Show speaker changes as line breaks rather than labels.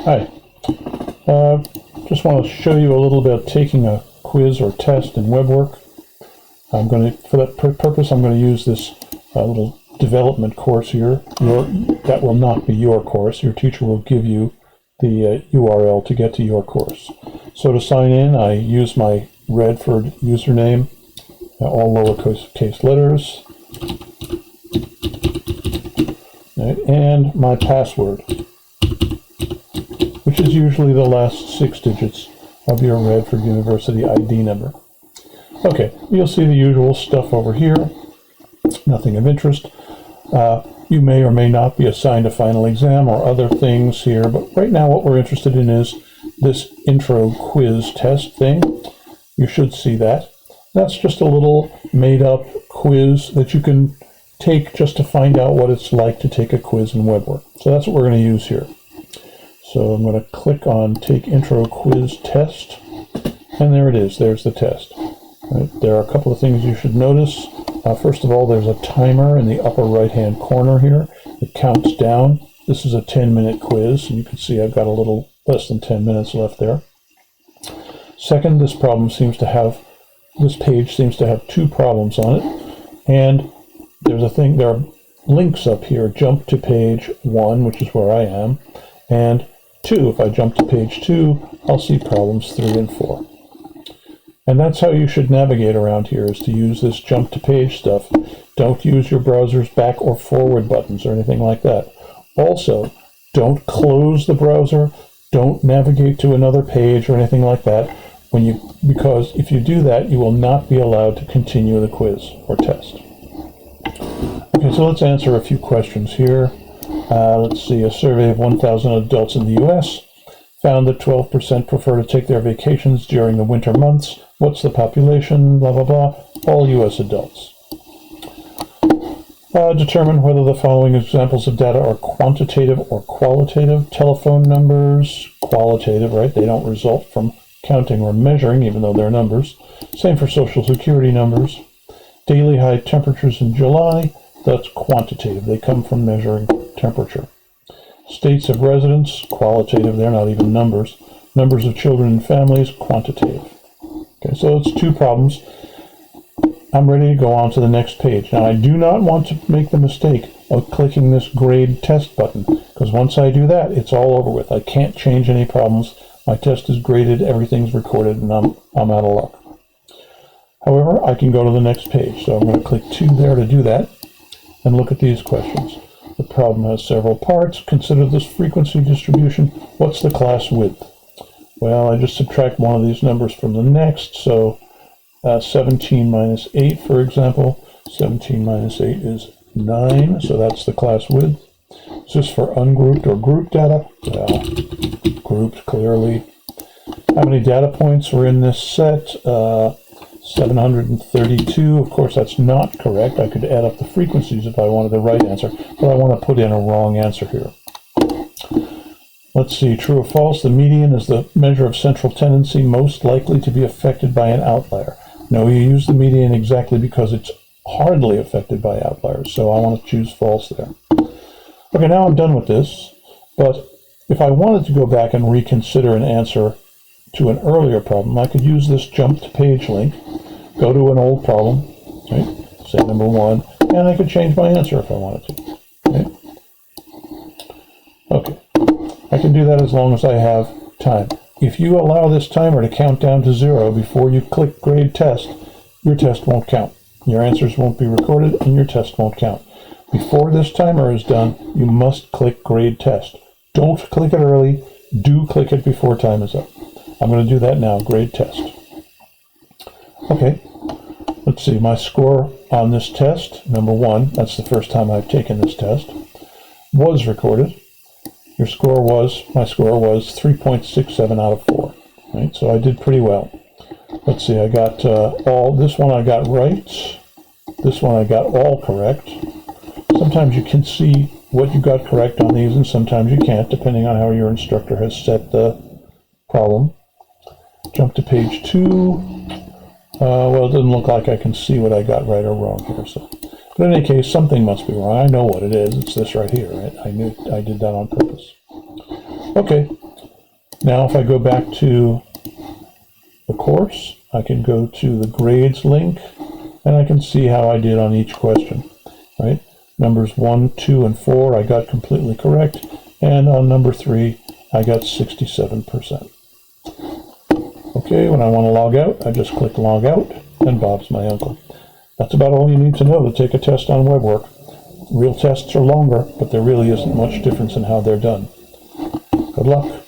Hi. Just want to show you a little bit of taking a quiz or test in WeBWorK. For that purpose, I'm going to use this little development course here. That will not be your course. Your teacher will give you the URL to get to your course. So to sign in, I use my Redford username, all lowercase letters, and my password, which is usually the last 6 digits of your Redford University ID number. Okay, you'll see the usual stuff over here, nothing of interest. You may or may not be assigned a final exam or other things here, but right now what we're interested in is this intro quiz test thing. You should see that. That's just a little made-up quiz that you can take just to find out what it's like to take a quiz in WeBWorK. So that's what we're going to use here. So I'm going to click on Take Intro Quiz Test, and there it is. There's the test. Right. There are a couple of things you should notice. First of all, there's a timer in the upper right-hand corner here. It counts down. This is a 10-minute quiz, and you can see I've got a little less than 10 minutes left there. Second, this page seems to have 2 problems on it, and there are links up here. Jump to page 1, which is where I am, and 2. If I jump to page 2, I'll see problems 3 and 4. And that's how you should navigate around here, is to use this jump to page stuff. Don't use your browser's back or forward buttons or anything like that. Also, don't close the browser. Don't navigate to another page or anything like that, because if you do that, you will not be allowed to continue the quiz or test. Okay, so let's answer a few questions here. Let's see, a survey of 1,000 adults in the U.S. found that 12% prefer to take their vacations during the winter months. What's the population? Blah, blah, blah. All U.S. adults. Determine whether the following examples of data are quantitative or qualitative. Telephone numbers, qualitative, right? They don't result from counting or measuring, even though they're numbers. Same for Social Security numbers. Daily high temperatures in July, that's quantitative. They come from measuring temperature. States of residence, qualitative, they're not even numbers. Numbers of children and families, quantitative. Okay, so it's 2 problems. I'm ready to go on to the next page. Now, I do not want to make the mistake of clicking this grade test button, because once I do that, it's all over with. I can't change any problems. My test is graded, everything's recorded, and I'm out of luck. However, I can go to the next page. So I'm going to click 2 there to do that, and look at these questions. The problem has several parts. Consider this frequency distribution. What's the class width? Well, I just subtract one of these numbers from the next, so 17 minus 8, for example. 17 minus 8 is 9, so that's the class width. Is this for ungrouped or grouped data? Well, grouped, clearly. How many data points are in this set? 732. Of course, that's not correct. I could add up the frequencies if I wanted the right answer, but I want to put in a wrong answer here. Let's see, true or false, the median is the measure of central tendency most likely to be affected by an outlier. No, you use the median exactly because it's hardly affected by outliers, so I want to choose false there. Okay, now I'm done with this, but if I wanted to go back and reconsider an answer to an earlier problem, I could use this jump to page link, go to an old problem, right, say number 1, and I could change my answer if I wanted to. Right? Okay. I can do that as long as I have time. If you allow this timer to count down to 0 before you click grade test, your test won't count. Your answers won't be recorded and your test won't count. Before this timer is done, you must click grade test. Don't click it early. Do click it before time is up. I'm going to do that now, grade test. Okay, let's see, my score on this test, number 1, that's the first time I've taken this test, was recorded. My score was 3.67 out of 4. Right? So I did pretty well. Let's see, I got this one I got right. This one I got all correct. Sometimes you can see what you got correct on these, and sometimes you can't, depending on how your instructor has set the problem. Jump to page 2. Well, it doesn't look like I can see what I got right or wrong here. So, but in any case, something must be wrong. I know what it is. It's this right here, right? I knew I did that on purpose. Okay, Now if I go back to the course, I can go to the grades link, and I can see how I did on each question, right? Numbers 1, 2, and 4 I got completely correct, and on number 3 I got 67%. Okay, when I want to log out, I just click log out, and Bob's my uncle. That's about all you need to know to take a test on WeBWorK. Real tests are longer, but there really isn't much difference in how they're done. Good luck.